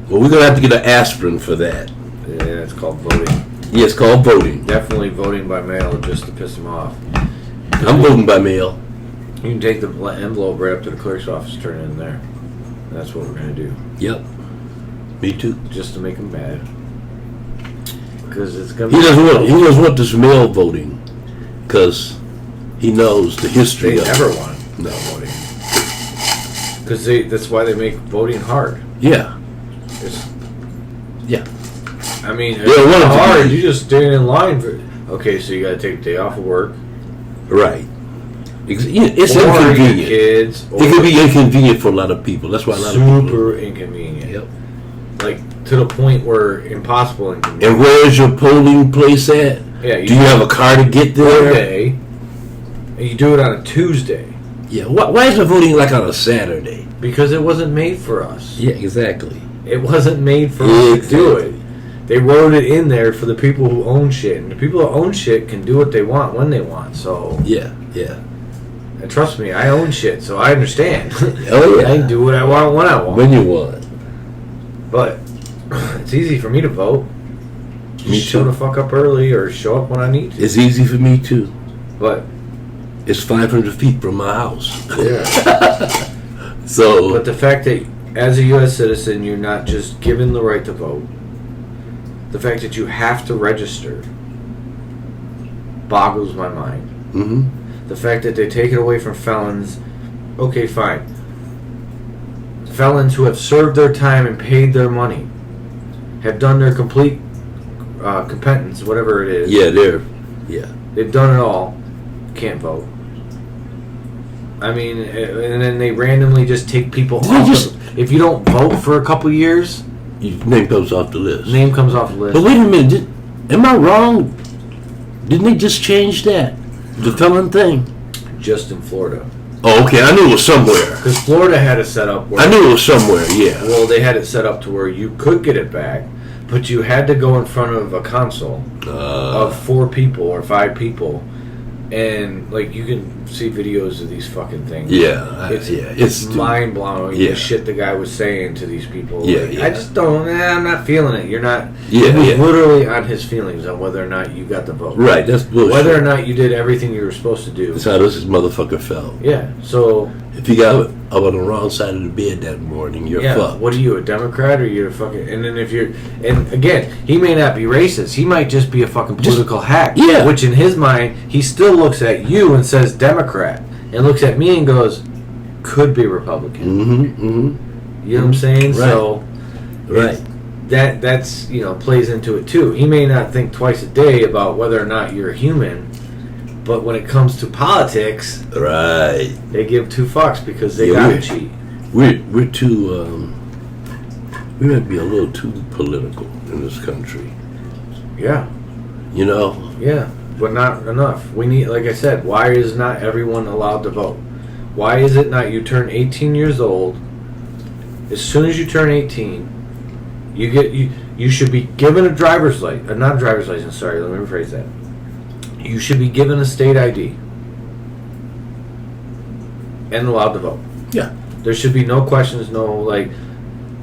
Well, we're going to have to get an aspirin for that. Yeah, it's called voting. Yeah, it's called voting. Definitely voting by mail just to piss them off. I'm voting by mail. You can take the envelope right up to the clerk's office, turn it in there. That's what we're going to do. Yep. Me too. Just to make them mad. Because it's going to be... He doesn't want this mail voting. Because he knows the history they of never want no voting. Because that's why they make voting hard. Yeah. Yeah. I mean, it's hard. You just stand in line for... Okay, so you got to take a day off of work. Right. It's or inconvenient. Kids, it can be inconvenient for a lot of people. That's why a lot of people... Super inconvenient. Yep. Like, to the point where impossible inconvenient. And where's your polling place at? Yeah. Do you have a car to get there? One day. And you do it on a Tuesday. Yeah. Why is the voting like on a Saturday? Because it wasn't made for us. Yeah, exactly. It wasn't made for us to do it. They wrote it in there for the people who own shit. And the people who own shit can do what they want when they want. So... Yeah. And trust me, I own shit, so I understand. Oh, yeah. I can do what I want when I want. When you want. But it's easy for me to vote. Me Show the fuck up early or show up when I need to. It's easy for me, too. But... It's 500 feet from my house. Yeah. So... But the fact that as a U.S. citizen, you're not just given the right to vote. The fact that you have to register boggles my mind. Mm-hmm. The fact that they take it away from felons, okay, fine. Felons who have served their time and paid their money, have done their complete competence, whatever it is. Yeah, they've done it all, can't vote. I mean, and then they randomly just take people off. If you don't vote for a couple years... Your name comes off the list. Name comes off the list. But wait a minute, am I wrong? Didn't they just change that? The felon thing? Just in Florida. Oh, okay, I knew it was somewhere. Because Florida had it set up where... I knew it was somewhere, yeah. Well, they had it set up to where you could get it back, but you had to go in front of a council of 4 people or 5 people. And, like, you can see videos of these fucking things. Yeah. It's mind-blowing the shit the guy was saying to these people. Yeah, like, I just don't... I'm not feeling it. You're not... Yeah, he was literally on his feelings on whether or not you got the vote. Right, that's bullshit. Whether or not you did everything you were supposed to do. That's how this motherfucker felt. Yeah, so... If you got up on the wrong side of the bed that morning, you're fucked. What are you, a Democrat or you're a fucking... And then if you're... And again, he may not be racist. He might just be a fucking political hack. Yeah. Which in his mind, he still looks at you and says Democrat. And looks at me and goes, could be Republican. Mm-hmm, mm-hmm. You know what I'm saying? Right. So... Right. That's, plays into it too. He may not think twice a day about whether or not you're a human... But when it comes to politics, right, they give 2 fucks because they gotta cheat. We're too. We might be a little too political in this country. Yeah. Yeah, but not enough. We need, like I said, why is not everyone allowed to vote? Why is it not you turn 18 years old? As soon as you turn 18, you should be given a driver's license. Not a driver's license. Sorry, let me rephrase that. You should be given a state ID and allowed to vote. Yeah. There should be no questions, I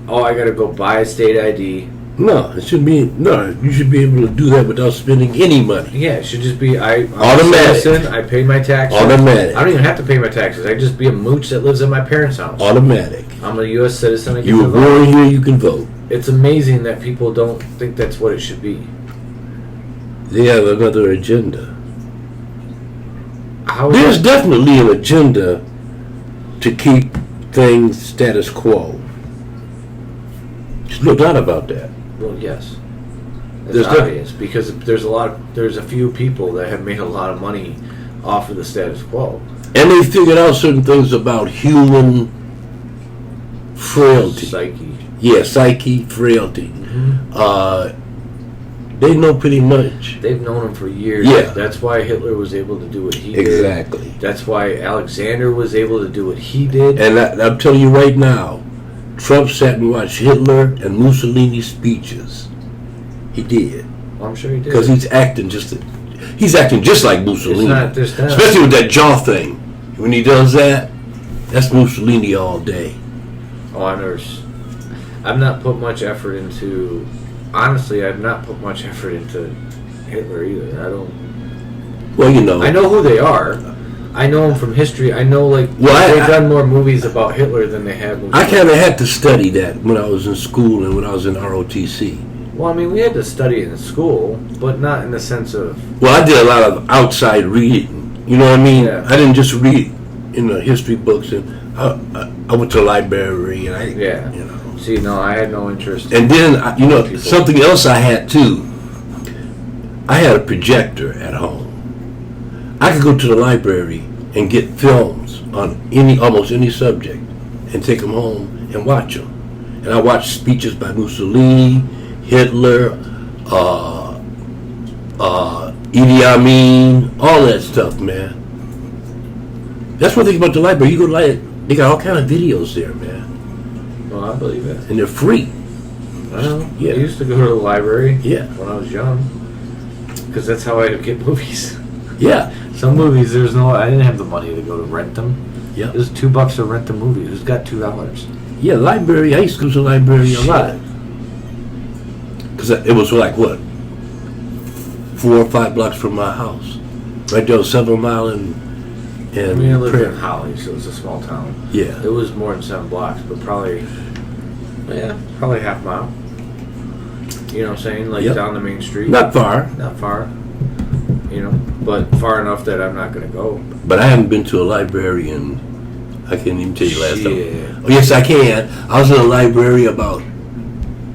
gotta go buy a state ID. No, it shouldn't be. No, you should be able to do that without spending any money. Yeah, it should just be I'm automatic. A citizen, I pay my taxes. Automatic. I don't even have to pay my taxes. I just be a mooch that lives at my parents' house. Automatic. I'm a U.S. citizen. You were born here, you can vote. It's amazing that people don't think that's what it should be. They have another agenda. There's definitely an agenda to keep things status quo. There's no doubt about that. Well, yes. It's obvious because there's a few people that have made a lot of money off of the status quo. And they figured out certain things about human frailty. Psyche. Yeah, psyche, frailty. Mm-hmm. They know pretty much. They've known him for years. Yeah. That's why Hitler was able to do what he did. Exactly. That's why Alexander was able to do what he did. And I'm telling you right now, Trump sat and watched Hitler and Mussolini's speeches. He did. Well, I'm sure he did. Because he's acting just like Mussolini. Especially with that jaw thing. When he does that, that's Mussolini all day. Oh, I've not put much effort into. Honestly, I've not put much effort into Hitler either. I don't. Well, you know. I know who they are. I know them from history. I know, like, well, they've done more movies about Hitler than they have movies. I kind of had to study that when I was in school and when I was in ROTC. Well, I mean, we had to study it in school, but not in the sense of... Well, I did a lot of outside reading. You know what I mean? Yeah. I didn't just read in the history books. And I went to the library and you know. See, no, I had no interest. And then, you know, something else I had, too. I had a projector at home. I could go to the library and get films on almost any subject and take them home and watch them. And I watched speeches by Mussolini, Hitler, Idi Amin, all that stuff, man. That's one thing about the library. You go to they got all kind of videos there, man. Well, I believe it. And they're free. I know. Yeah. I used to go to the library when I was young. Because that's how I would get movies. Yeah. Some movies, I didn't have the money to go to rent them. Yeah. It was $2 to rent a movie. Who's got $2? Yeah, library. I used to go to the library a lot. Because it was like, what, 4 or 5 blocks from my house. Right there on 7 Mile and I mean, I lived in Holly, so it was a small town. Yeah. It was more than 7 blocks, but probably half mile. You know what I'm saying? Like down the main street. Not far. Not far. You know, but far enough that I'm not going to go. But I haven't been to a library in, I can't even tell you last time. Oh, yes, I can. I was in a library about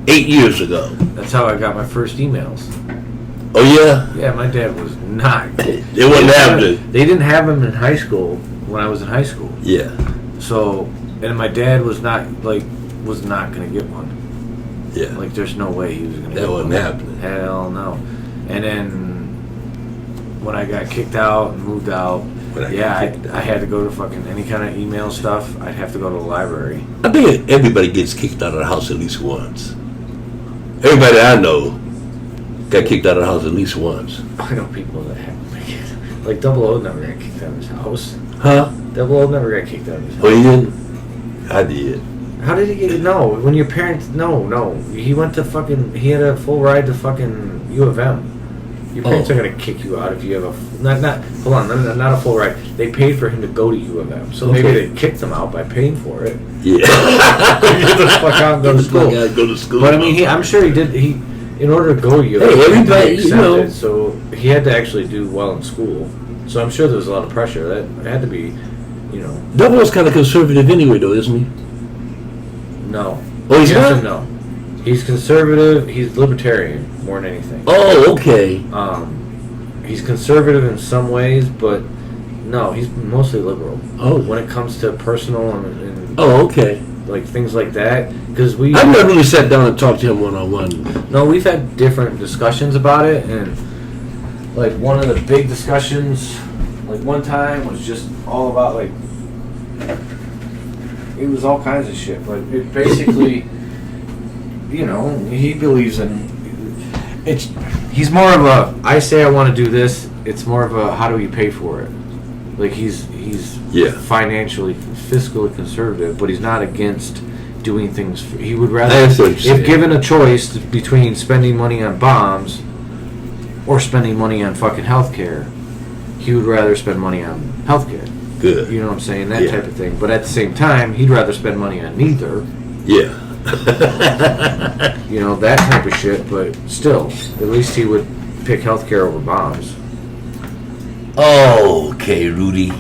8 years ago. That's how I got my first emails. Oh, yeah? Yeah, my dad was not. It wasn't happening. They didn't have them in high school when I was in high school. Yeah. So, and my dad was not going to get one. Yeah. Like, there's no way he was going to get one. That wasn't happening. Hell no. And then when I got kicked out and moved out, I had to go to fucking any kind of email stuff. I'd have to go to the library. I think everybody gets kicked out of the house at least once. Everybody I know got kicked out of the house at least once. I know people that have. Like, Double O never got kicked out of his house. Huh? Double O never got kicked out of his house. Oh, he didn't? I did. How did he get... No, when your parents... No. He went to fucking... He had a full ride to fucking U of M. Your parents are going to kick you out if you have a... Hold on, not a full ride. They paid for him to go to U of M. So maybe they kicked him out by paying for it. Yeah. Get the fuck out and go to school. Go to school. But I mean, I'm sure he did... In order to go to U of M, everybody, you know. So he had to actually do well in school. So I'm sure there was a lot of pressure. That had to be, you know... Double is kind of conservative anyway, though, isn't he? No. Oh, he's yes not? and no. He's conservative. He's libertarian more than anything. Oh, okay. He's conservative in some ways, but no, he's mostly liberal. Oh. When it comes to personal and oh, okay. Like things like that, because I've never really sat down and talked to him one-on-one. No, we've had different discussions about it, and like one of the big discussions, like one time was just all about like. It was all kinds of shit, but it basically, you know, he believes in. He's more of a. I say I want to do this. It's more of a. How do we pay for it? Like he's financially, fiscally conservative, but he's not against doing things. He would rather, if given a choice between spending money on bombs or spending money on fucking healthcare, he would rather spend money on healthcare. Good. You know what I'm saying? That type of thing. But at the same time, he'd rather spend money on neither. Yeah. You know, that type of shit, but still, at least he would pick healthcare over bombs. Okay, Rudy.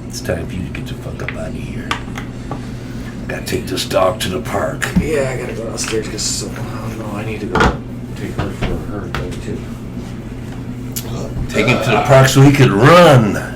It's time for you to get the fuck up out of here. Gotta take this dog to the park. Yeah, I gotta go downstairs because I don't know, I need to go take her for her thing too. Take him to the park so he can run.